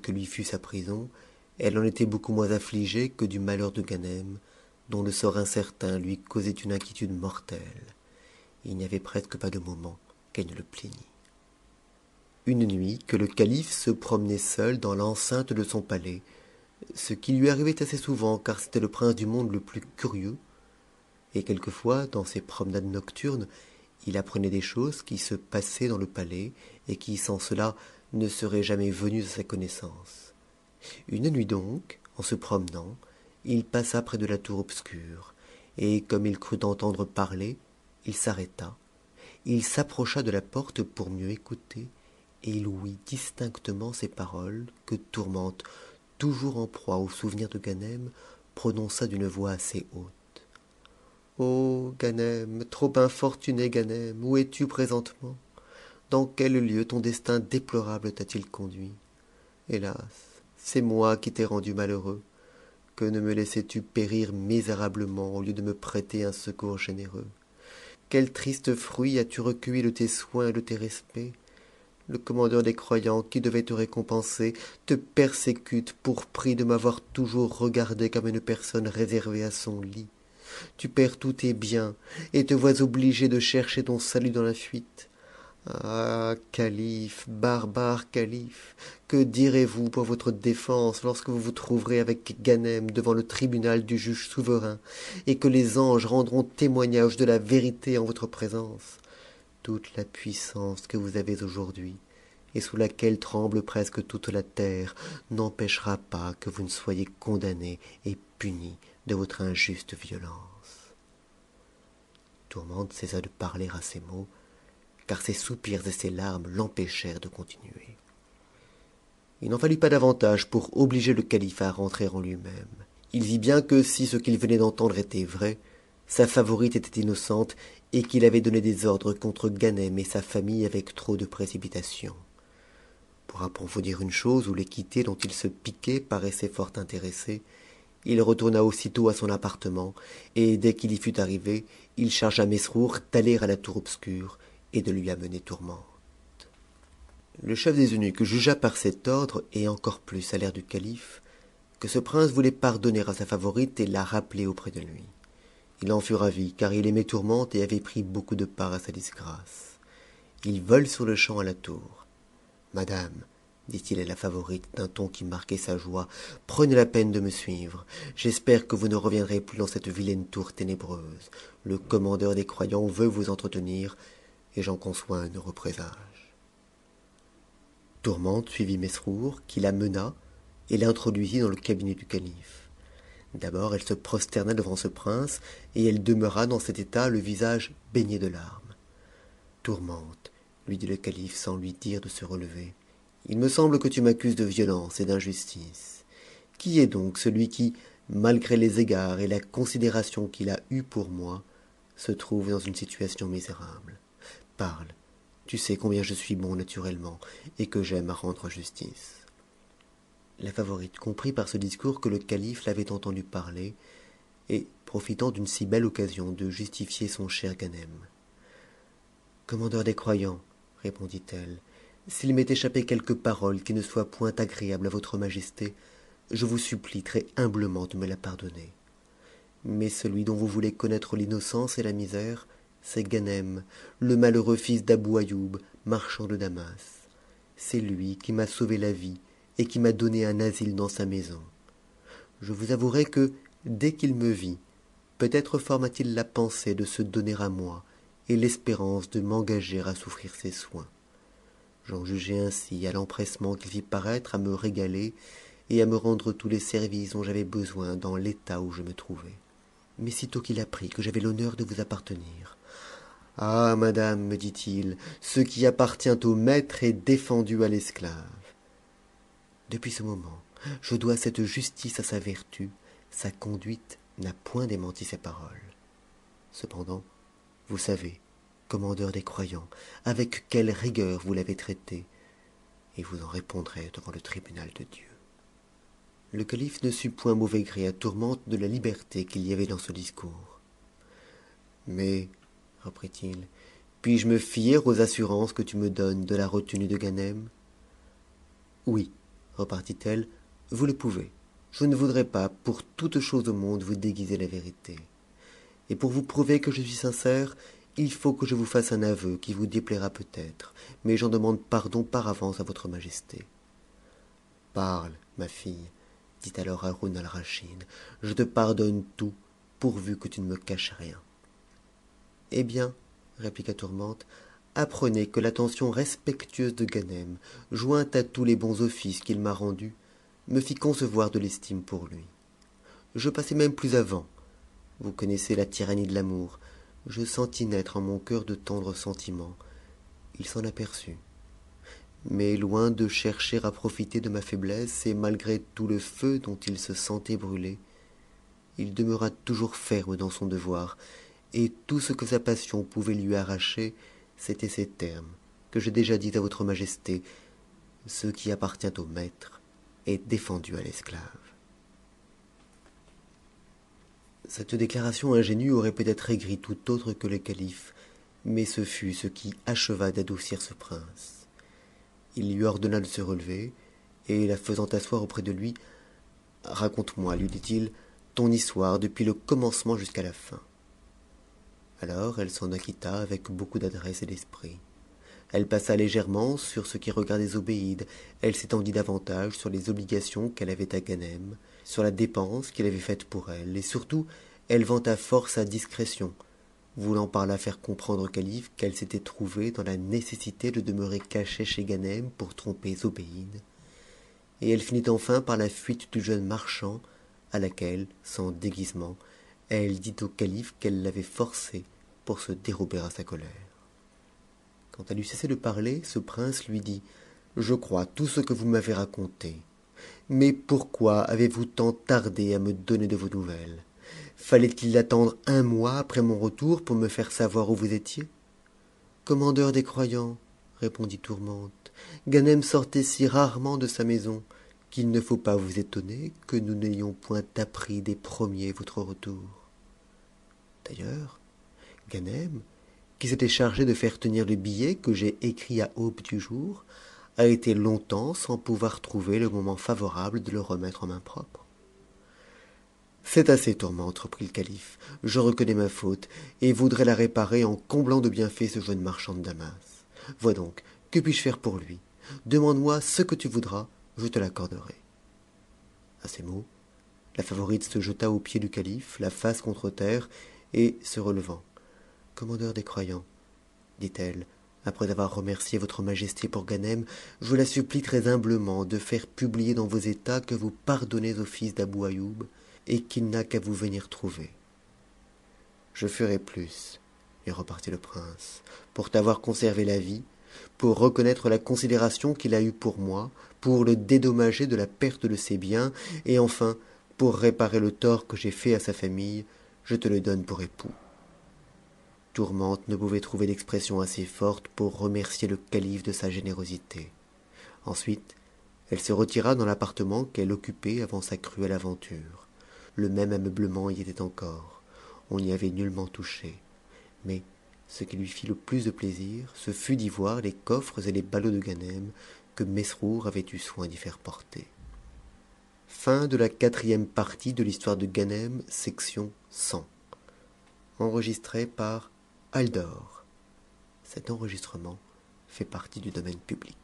que lui fut sa prison, elle en était beaucoup moins affligée que du malheur de Ganem, dont le sort incertain lui causait une inquiétude mortelle. Il n'y avait presque pas de moment qu'elle ne le plaignît. Une nuit, que le calife se promenait seul dans l'enceinte de son palais, ce qui lui arrivait assez souvent car c'était le prince du monde le plus curieux, et quelquefois, dans ses promenades nocturnes, il apprenait des choses qui se passaient dans le palais et qui, sans cela, ne seraient jamais venues à sa connaissance. Une nuit donc, en se promenant, il passa près de la tour obscure, et comme il crut entendre parler, il s'arrêta. Il s'approcha de la porte pour mieux écouter, et il ouït distinctement ces paroles que Tourmente, toujours en proie au souvenir de Ganem, prononça d'une voix assez haute. Ô Ganem, trop infortuné Ganem, où es-tu présentement? Dans quel lieu ton destin déplorable t'a-t-il conduit? Hélas, c'est moi qui t'ai rendu malheureux. Que ne me laissais-tu périr misérablement au lieu de me prêter un secours généreux? Quel triste fruit as-tu recueilli de tes soins et de tes respects? Le commandeur des croyants, qui devait te récompenser, te persécute pour prix de m'avoir toujours regardé comme une personne réservée à son lit. Tu perds tous tes biens et te vois obligé de chercher ton salut dans la fuite. Ah, calife, barbare calife, que direz-vous pour votre défense lorsque vous vous trouverez avec Ganem devant le tribunal du juge souverain, et que les anges rendront témoignage de la vérité en votre présence? Toute la puissance que vous avez aujourd'hui, et sous laquelle tremble presque toute la terre, n'empêchera pas que vous ne soyez condamné et puni de votre injuste violence. Tourmente cessa de parler à ces mots, car ses soupirs et ses larmes l'empêchèrent de continuer. Il n'en fallut pas davantage pour obliger le calife à rentrer en lui-même. Il vit bien que si ce qu'il venait d'entendre était vrai, sa favorite était innocente et qu'il avait donné des ordres contre Ganem et sa famille avec trop de précipitation. Pour approfondir une chose où l'équité dont il se piquait paraissait fort intéressée, il retourna aussitôt à son appartement, et dès qu'il y fut arrivé, il chargea Mesrour d'aller à la tour obscure et de lui amener Tourmente. Le chef des eunuques jugea par cet ordre, et encore plus à l'air du calife, que ce prince voulait pardonner à sa favorite et la rappeler auprès de lui. Il en fut ravi, car il aimait Tourmente et avait pris beaucoup de part à sa disgrâce. Il vole sur-le-champ à la tour. Madame, dit-il à la favorite d'un ton qui marquait sa joie, prenez la peine de me suivre. J'espère que vous ne reviendrez plus dans cette vilaine tour ténébreuse. Le commandeur des croyants veut vous entretenir, et j'en conçois un heureux présage. Tourmente suivit Mesrour, qui la mena et l'introduisit dans le cabinet du calife. D'abord, elle se prosterna devant ce prince, et elle demeura dans cet état, le visage baigné de larmes. Tourmente, lui dit le calife sans lui dire de se relever, il me semble que tu m'accuses de violence et d'injustice. Qui est donc celui qui, malgré les égards et la considération qu'il a eue pour moi, se trouve dans une situation misérable? Parle, tu sais combien je suis bon naturellement, et que j'aime à rendre justice. La favorite comprit par ce discours que le calife l'avait entendu parler, et, profitant d'une si belle occasion de justifier son cher Ganem. Commandeur des croyants, répondit-elle, s'il m'est échappé quelque parole qui ne soit point agréable à votre majesté, je vous supplie très humblement de me la pardonner. Mais celui dont vous voulez connaître l'innocence et la misère, c'est Ganem, le malheureux fils d'Abou Ayoub, marchand de Damas. C'est lui qui m'a sauvé la vie et qui m'a donné un asile dans sa maison. Je vous avouerai que, dès qu'il me vit, peut-être forma-t-il la pensée de se donner à moi et l'espérance de m'engager à souffrir ses soins. J'en jugeai ainsi à l'empressement qu'il fit paraître à me régaler et à me rendre tous les services dont j'avais besoin dans l'état où je me trouvais. Mais sitôt qu'il apprit que j'avais l'honneur de vous appartenir, ah, madame, me dit-il, ce qui appartient au maître est défendu à l'esclave. Depuis ce moment, je dois cette justice à sa vertu, sa conduite n'a point démenti ses paroles. Cependant, vous savez, commandeur des croyants, avec quelle rigueur vous l'avez traité, et vous en répondrez devant le tribunal de Dieu. Le calife ne sut point mauvais gré à Tourmente de la liberté qu'il y avait dans ce discours. Mais, reprit-il, puis-je me fier aux assurances que tu me donnes de la retenue de Ganem? Oui, repartit-elle, vous le pouvez. Je ne voudrais pas, pour toute chose au monde, vous déguiser la vérité. Et pour vous prouver que je suis sincère, il faut que je vous fasse un aveu qui vous déplaira peut-être, mais j'en demande pardon par avance à votre majesté. Parle, ma fille, dit alors Haroun al-Raschid, je te pardonne tout, pourvu que tu ne me caches rien. Eh bien, répliqua Tourmente, apprenez que l'attention respectueuse de Ganem, jointe à tous les bons offices qu'il m'a rendus, me fit concevoir de l'estime pour lui. Je passai même plus avant. Vous connaissez la tyrannie de l'amour. Je sentis naître en mon cœur de tendres sentiments. Il s'en aperçut. Mais loin de chercher à profiter de ma faiblesse, et malgré tout le feu dont il se sentait brûler, il demeura toujours ferme dans son devoir, et tout ce que sa passion pouvait lui arracher, c'étaient ces termes, que j'ai déjà dit à votre majesté: ce qui appartient au maître est défendu à l'esclave. Cette déclaration ingénue aurait peut-être aigri tout autre que le calife, mais ce fut ce qui acheva d'adoucir ce prince. Il lui ordonna de se relever, et la faisant asseoir auprès de lui: raconte-moi, lui dit-il, ton histoire depuis le commencement jusqu'à la fin. Alors elle s'en acquitta avec beaucoup d'adresse et d'esprit. Elle passa légèrement sur ce qui regardait Zobéide, elle s'étendit davantage sur les obligations qu'elle avait à Ganem, sur la dépense qu'il avait faite pour elle, et surtout elle vanta fort sa discrétion, voulant par là faire comprendre au calife qu'elle s'était trouvée dans la nécessité de demeurer cachée chez Ganem pour tromper Zobéide, et elle finit enfin par la fuite du jeune marchand, à laquelle, sans déguisement, elle dit au calife qu'elle l'avait forcé pour se dérober à sa colère. Quand elle eut cessé de parler, ce prince lui dit: je crois tout ce que vous m'avez raconté. Mais pourquoi avez-vous tant tardé à me donner de vos nouvelles? Fallait-il attendre un mois après mon retour pour me faire savoir où vous étiez? Commandeur des croyants, répondit Tourmente, Ganem sortait si rarement de sa maison qu'il ne faut pas vous étonner que nous n'ayons point appris des premiers votre retour. D'ailleurs, Ganem, qui s'était chargé de faire tenir le billet que j'ai écrit à aube du jour, a été longtemps sans pouvoir trouver le moment favorable de le remettre en main propre. C'est assez, Tourmente, reprit le calife, je reconnais ma faute, et voudrais la réparer en comblant de bienfaits ce jeune marchand de Damas. Vois donc, que puis-je faire pour lui? Demande-moi ce que tu voudras, je te l'accorderai. À ces mots, la favorite se jeta aux pieds du calife, la face contre terre, et, se relevant: Commandeur des croyants, dit-elle, après avoir remercié votre majesté pour Ganem, je la supplie très humblement de faire publier dans vos états que vous pardonnez au fils d'Abou Aïoub et qu'il n'a qu'à vous venir trouver. Je ferai plus, lui repartit le prince, pour t'avoir conservé la vie, pour reconnaître la considération qu'il a eue pour moi, pour le dédommager de la perte de ses biens, et enfin, pour réparer le tort que j'ai fait à sa famille, je te le donne pour époux. Tourmente ne pouvait trouver d'expression assez forte pour remercier le calife de sa générosité. Ensuite, elle se retira dans l'appartement qu'elle occupait avant sa cruelle aventure. Le même ameublement y était encore. On n'y avait nullement touché. Mais ce qui lui fit le plus de plaisir, ce fut d'y voir les coffres et les ballots de Ganem que Mesrour avait eu soin d'y faire porter. Fin de la 4e partie de l'histoire de Ganem, section 100. Enregistré par Aldor. Cet enregistrement fait partie du domaine public.